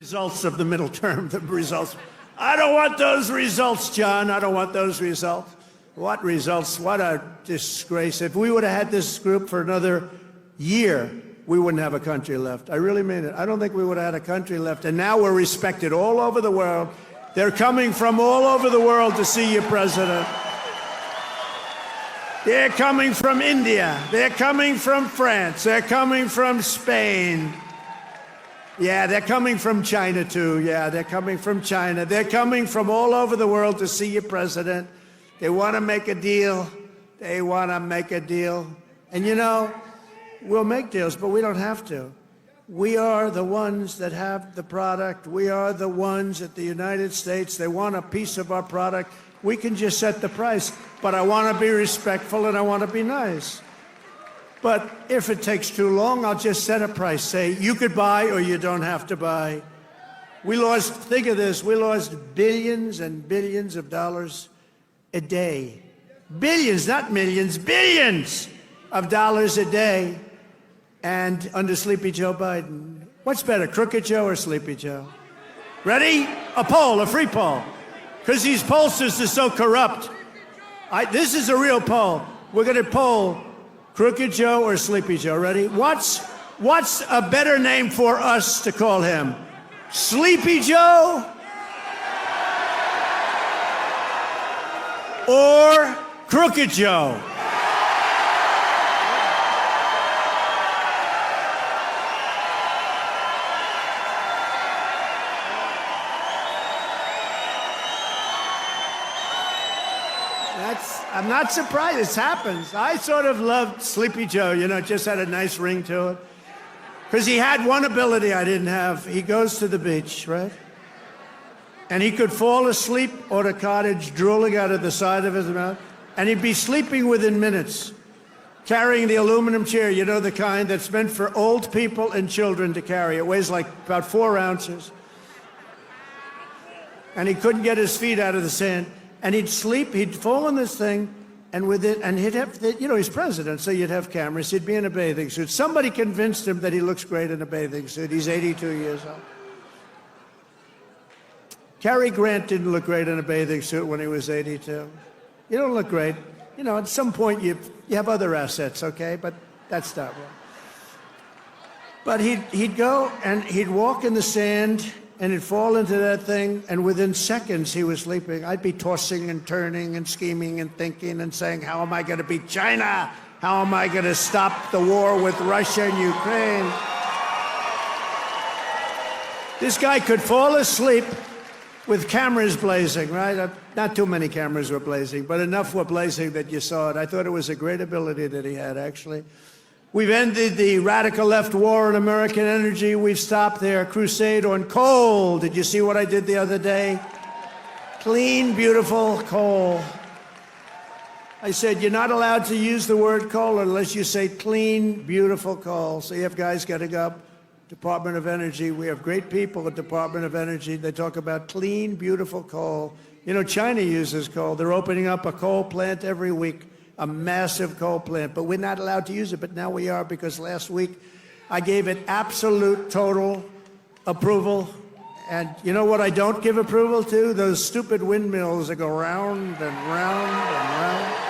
Results of the middle term, the results. I don't want those results, John. I don't want those results. What results? What a disgrace. If we would have had this group for another year, we wouldn't have a country left. I really mean it. I don't think we would have had a country left. And now we're respected all over the world. They're coming from all over the world to see you, President. They're coming from India. They're coming from France. They're coming from Spain. Yeah, they're coming from China, too. Yeah, they're coming from China. They're coming from all over the world to see you, President. They want to make a deal. They want to make a deal. And, you know, we'll make deals, but we don't have to. We are the ones that have the product. We are the ones at the United States. They want a piece of our product. We can just set the price. But I want to be respectful and I want to be nice. But if it takes too long, I'll just set a price. Say, you could buy or you don't have to buy. We lost, think of this, we lost billions and billions of dollars a day. Billions, not millions, billions of dollars a day. And under Sleepy Joe Biden. What's better, Crooked Joe or Sleepy Joe? Ready? A poll, a free poll. Because these pollsters are so corrupt. This is a real poll. We're going to poll Crooked Joe or Sleepy Joe. Ready? What's a better name for us to call him? Sleepy Joe or Crooked Joe? I'm not surprised. This happens. I sort of loved Sleepy Joe, you know, it just had a nice ring to it. Because he had one ability I didn't have. He goes to the beach, right? And he could fall asleep on a cottage drooling out of the side of his mouth. And he'd be sleeping within minutes, carrying the aluminum chair, you know, the kind that's meant for old people and children to carry. It weighs like about 4 ounces. And he couldn't get his feet out of the sand. And he'd sleep, he'd fall on this thing, and with it, and he'd have, you know, he's president, so you'd have cameras. He'd be in a bathing suit. Somebody convinced him that he looks great in a bathing suit. He's 82 years old. Cary Grant didn't look great in a bathing suit when he was 82. You don't look great. You know, at some point you have other assets, okay? But that's not right. But he'd go and he'd walk in the sand, and he'd fall into that thing, and within seconds he was sleeping. I'd be tossing and turning and scheming and thinking and saying, how am I going to beat China? How am I going to stop the war with Russia and Ukraine? This guy could fall asleep with cameras blazing, right? Not too many cameras were blazing, but enough were blazing that you saw it. I thought it was a great ability that he had, actually. We've ended the radical left war on American energy. We've stopped their crusade on coal. Did you see what I did the other day? Clean, beautiful coal. I said, you're not allowed to use the word coal unless you say clean, beautiful coal. So you have guys getting up, Department of Energy. We have great people at Department of Energy. They talk about clean, beautiful coal. You know, China uses coal. They're opening up a coal plant every week. A massive coal plant, but we're not allowed to use it, but now we are because last week I gave it absolute, total approval. And you know what I don't give approval to? Those stupid windmills that go round and round and round.